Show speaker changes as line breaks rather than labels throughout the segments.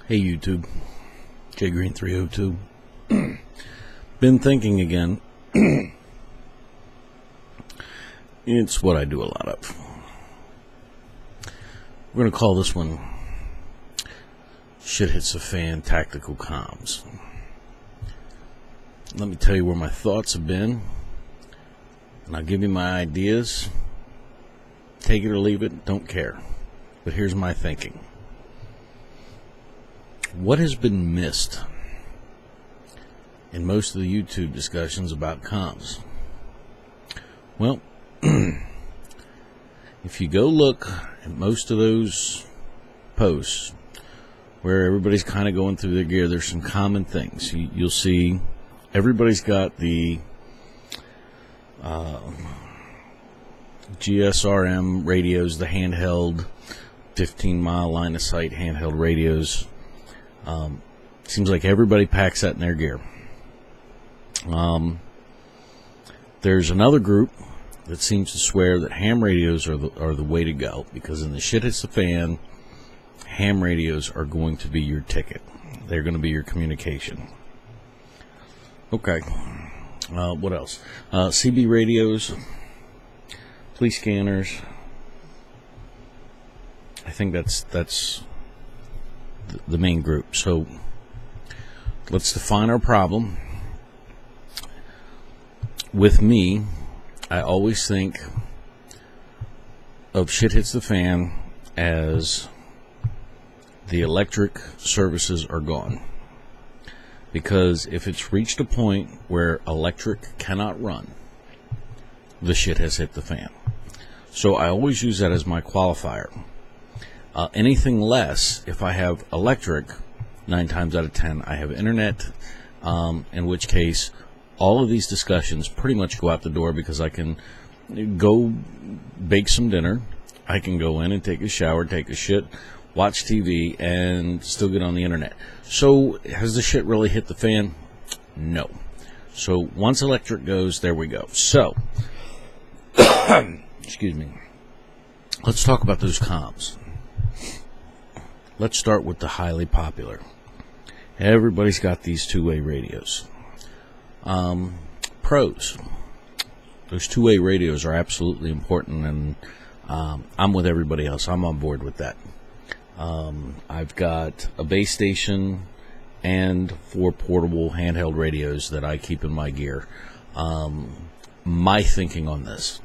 Hey YouTube, jgreen302. Been thinking again. It's what I do a lot of. We're going to call this one Shit Hits the Fan Tactical Comms. Let me tell you where my thoughts have been, and I'll give you my ideas. Take it or leave it, don't care. But here's my thinking. What has been missed in most of the YouTube discussions about comms? Well, if you go look at most of those posts where everybody's kind of going through their gear, there's some common things. You'll see everybody's got the GSRM radios, the handheld 15-mile line-of-sight handheld radios. Seems like everybody packs that in their gear. There's another group that seems to swear that ham radios are the way to go, because in the shit hits the fan, ham radios are going to be your ticket. They're going to be your communication. Okay. What else? CB radios, police scanners. I think that's the main group. So let's define our problem. With me, I always think of shit hits the fan as the electric services are gone. Because if it's reached a point where electric cannot run, the shit has hit the fan. So I always use that as my qualifier. Anything less, if I have electric, 9 times out of 10, I have internet, in which case all of these discussions pretty much go out the door, because I can go bake some dinner, I can go in and take a shower, take a shit, watch TV, and still get on the internet. So has the shit really hit the fan? No. So once electric goes, there we go. So, excuse me. Let's talk about those comms. Let's start with the highly popular. Everybody's got these two-way radios. Pros. Those two-way radios are absolutely important, and I'm with everybody else. I'm on board with that. I've got a base station and 4 portable handheld radios that I keep in my gear. My thinking on this.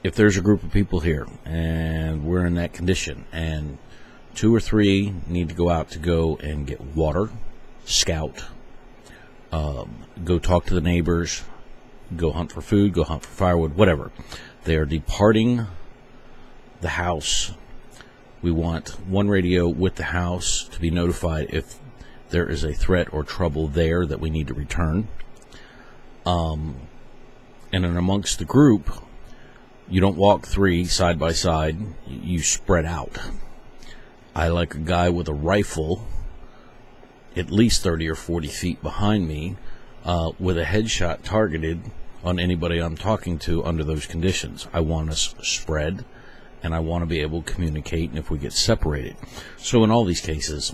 If there's a group of people here and we're in that condition and 2 or 3 need to go and get water, scout, go talk to the neighbors, go hunt for food, go hunt for firewood, whatever. They are departing the house. We want one radio with the house to be notified if there is a threat or trouble there that we need to return. And then amongst the group, you don't walk 3 side by side, you spread out. I like a guy with a rifle at least 30 or 40 feet behind me, with a headshot targeted on anybody I'm talking to under those conditions. I want us spread, and I want to be able to communicate, and if we get separated. So in all these cases,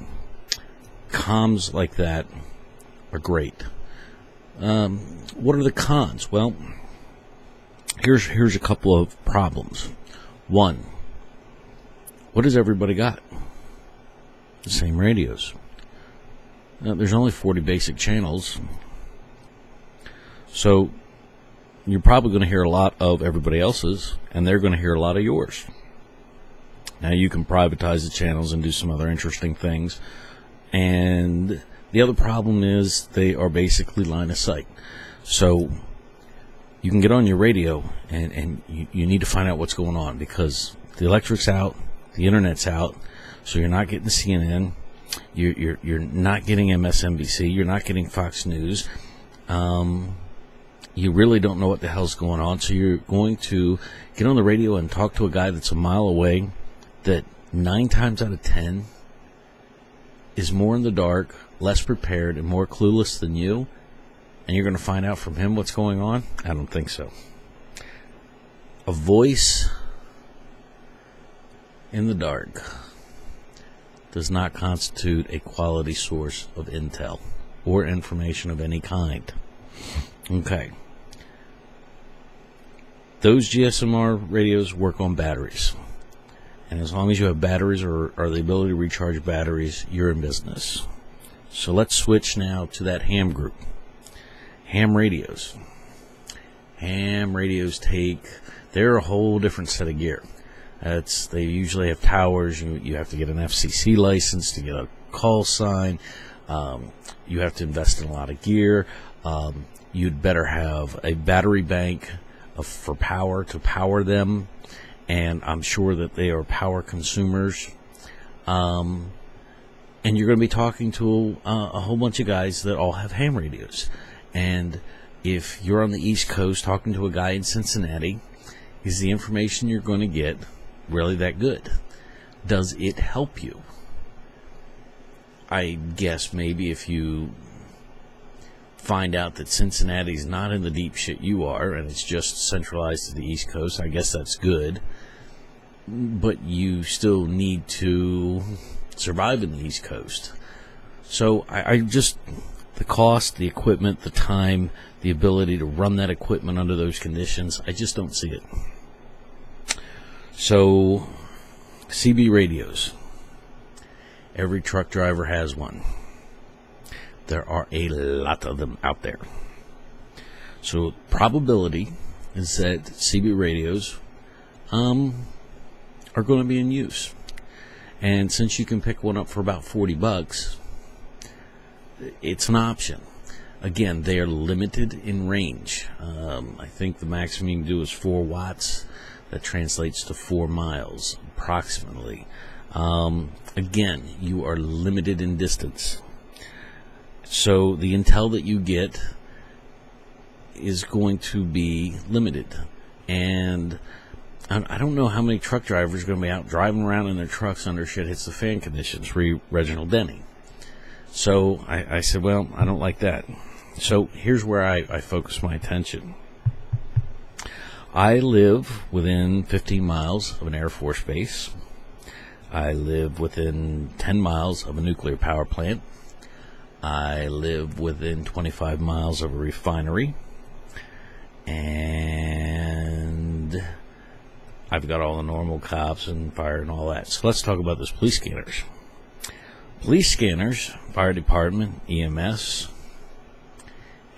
comms like that are great. What are the cons? Well, here's a couple of problems. One, what has everybody got? The same radios. Now, there's only 40 basic channels, so you're probably going to hear a lot of everybody else's, and they're going to hear a lot of yours. Now, you can privatize the channels and do some other interesting things, and the other problem is they are basically line of sight. So you can get on your radio, and you need to find out what's going on, because the electric's out, the internet's out, so you're not getting CNN, you're not getting MSNBC, you're not getting Fox News. You really don't know what the hell's going on, so you're going to get on the radio and talk to a guy that's a mile away that 9 times out of 10 is more in the dark, less prepared, and more clueless than you, and you're going to find out from him what's going on? I don't think so. A voice in the dark does not constitute a quality source of intel or information of any kind. Okay. Those GSMR radios work on batteries. And as long as you have batteries or the ability to recharge batteries, you're in business. So let's switch now to that ham group. Ham radios. Ham radios they're a whole different set of gear. They usually have towers. You have to get an FCC license to get a call sign. You have to invest in a lot of gear. You'd better have a battery bank for power to power them, and I'm sure that they are power consumers. And you're going to be talking to a whole bunch of guys that all have ham radios. And if you're on the East Coast talking to a guy in Cincinnati, is the information you're going to get really that good? Does it help you? I guess maybe if you find out that Cincinnati's not in the deep shit you are and it's just centralized to the East Coast, I guess that's good. But you still need to survive in the East Coast. So I just, the cost, the equipment, the time, the ability to run that equipment under those conditions, I just don't see it. So, CB radios. Every truck driver has one. There are a lot of them out there. So, probability is that CB radios are going to be in use. And since you can pick one up for about $40, it's an option. Again, they are limited in range. I think the maximum you can do is 4 watts. That translates to 4 miles, approximately. Again, you are limited in distance. So the intel that you get is going to be limited. And I don't know how many truck drivers are going to be out driving around in their trucks under shit hits the fan conditions, Reginald Denny. So I said, well, I don't like that. So here's where I focus my attention. I live within 15 miles of an Air Force base. I live within 10 miles of a nuclear power plant. I live within 25 miles of a refinery. And I've got all the normal cops and fire and all that. So let's talk about those police scanners. Police scanners, fire department, EMS,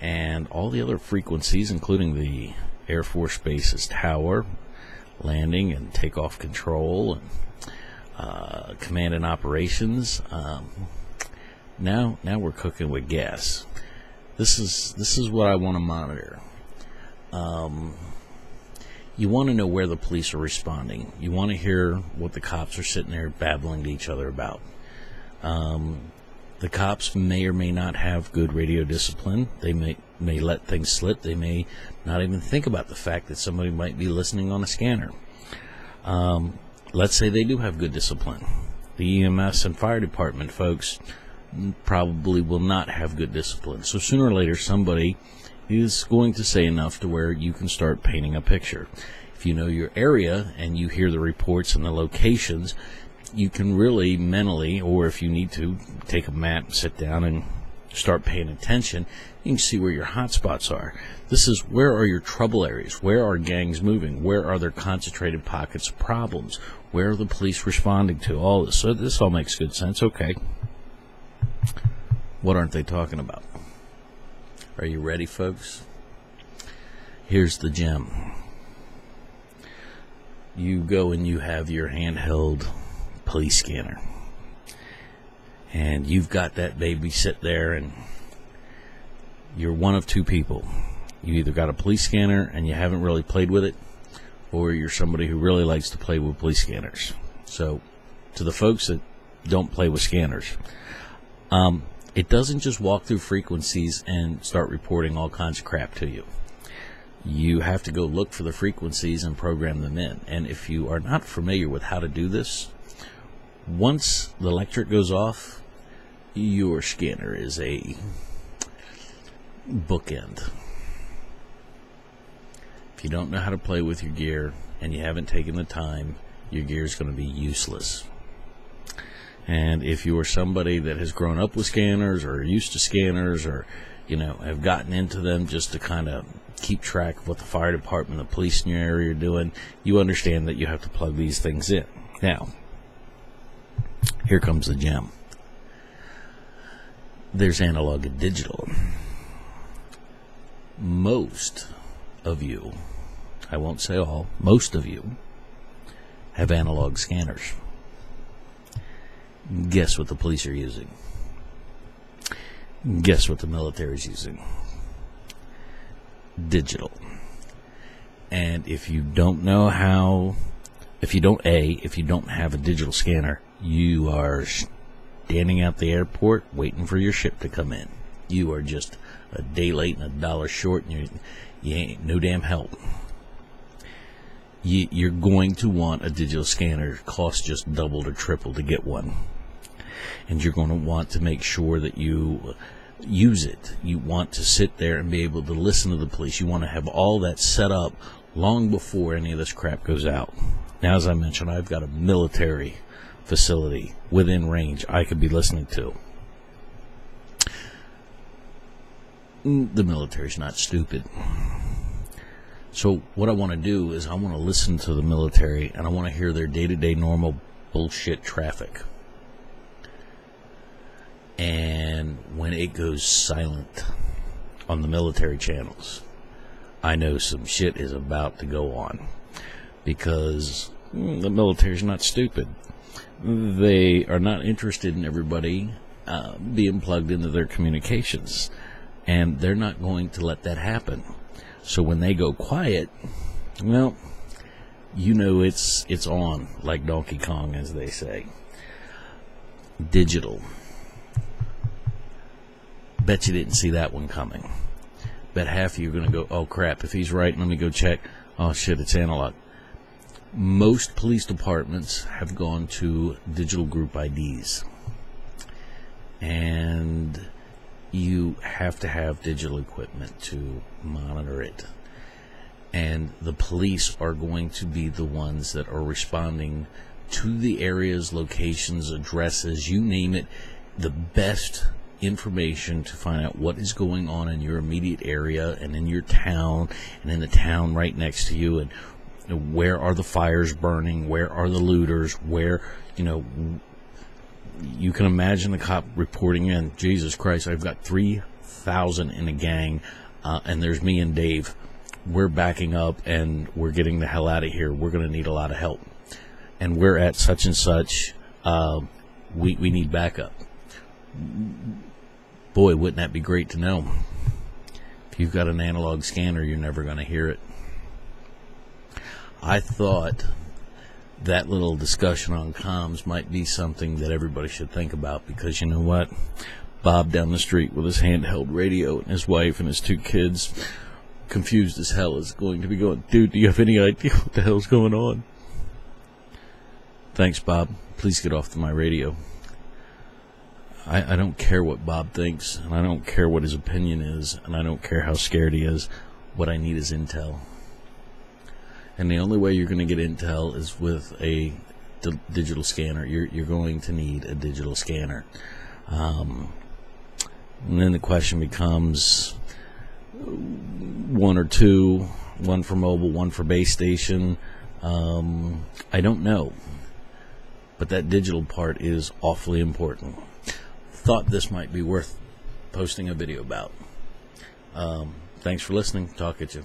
and all the other frequencies, including the Air Force Base's tower, landing and takeoff control, and command and operations. Now we're cooking with gas. This is what I want to monitor. You want to know where the police are responding. You want to hear what the cops are sitting there babbling to each other about. The cops may or may not have good radio discipline. They may let things slip. They may not even think about the fact that somebody might be listening on a scanner. Let's say they do have good discipline. The EMS and fire department folks probably will not have good discipline. So sooner or later somebody is going to say enough to where you can start painting a picture. If you know your area and you hear the reports and the locations, you can really mentally, or if you need to, take a map, sit down and start paying attention. You can see where your hot spots are. This is where are your trouble areas? Where are gangs moving? Where are there concentrated pockets of problems? Where are the police responding to? All this. So this all makes good sense. Okay. What aren't they talking about? Are you ready, folks? Here's the gem. You go and you have your handheld police scanner. And you've got that baby sit there, and you're one of two people. You either got a police scanner and you haven't really played with it, or you're somebody who really likes to play with police scanners. So, to the folks that don't play with scanners, it doesn't just walk through frequencies and start reporting all kinds of crap to you. You have to go look for the frequencies and program them in. And if you are not familiar with how to do this, once the electric goes off, your scanner is a bookend. If you don't know how to play with your gear and you haven't taken the time your gear is going to be useless. And if you are somebody that has grown up with scanners or used to scanners or, have gotten into them just to kind of keep track of what the fire department, the police in your area are doing, you understand that you have to plug these things in. Now, here comes the gem. There's analog and digital. Most of you, I won't say all, most of you have analog scanners. Guess what the police are using? Guess what the military is using? Digital. And if you don't if you don't have a digital scanner, you are standing out the airport waiting for your ship to come in. You are just a day late and $1 short, and you ain't no damn help. You're going to want a digital scanner. It costs just doubled or tripled to get one. And you're going to want to make sure that you use it. You want to sit there and be able to listen to the police. You want to have all that set up long before any of this crap goes out. Now, as I mentioned, I've got a military facility within range I could be listening to. The military's not stupid. So what I want to do is I want to listen to the military, and I want to hear their day-to-day normal bullshit traffic. And when it goes silent on the military channels, I know some shit is about to go on, because the military's not stupid. They are not interested in everybody being plugged into their communications, and they're not going to let that happen. So when they go quiet, well, it's on, like Donkey Kong, as they say. Digital. Bet you didn't see that one coming. Bet half of you are going to go, oh crap, if he's right, let me go check. Oh shit, it's analog. Most police departments have gone to digital group IDs. And you have to have digital equipment to monitor it. And the police are going to be the ones that are responding to the areas, locations, addresses, you name it, the best information to find out what is going on in your immediate area and in your town and in the town right next to you, and where are the fires burning, where are the looters, where, you can imagine the cop reporting in, Jesus Christ, I've got 3,000 in a gang, and there's me and Dave. We're backing up, and we're getting the hell out of here. We're going to need a lot of help. And we're at such and such. We need backup. Boy, wouldn't that be great to know? If you've got an analog scanner, you're never going to hear it. I thought that little discussion on comms might be something that everybody should think about, because you know what? Bob down the street with his handheld radio and his wife and his 2 kids, confused as hell, is going to be going, dude, do you have any idea what the hell's going on? Thanks, Bob. Please get off my radio. I don't care what Bob thinks, and I don't care what his opinion is, and I don't care how scared he is. What I need is intel. And the only way you're going to get intel is with a digital scanner. You're going to need a digital scanner. And then the question becomes 1 or 2, one for mobile, one for base station. I don't know. But that digital part is awfully important. Thought this might be worth posting a video about. Thanks for listening. Talk at you.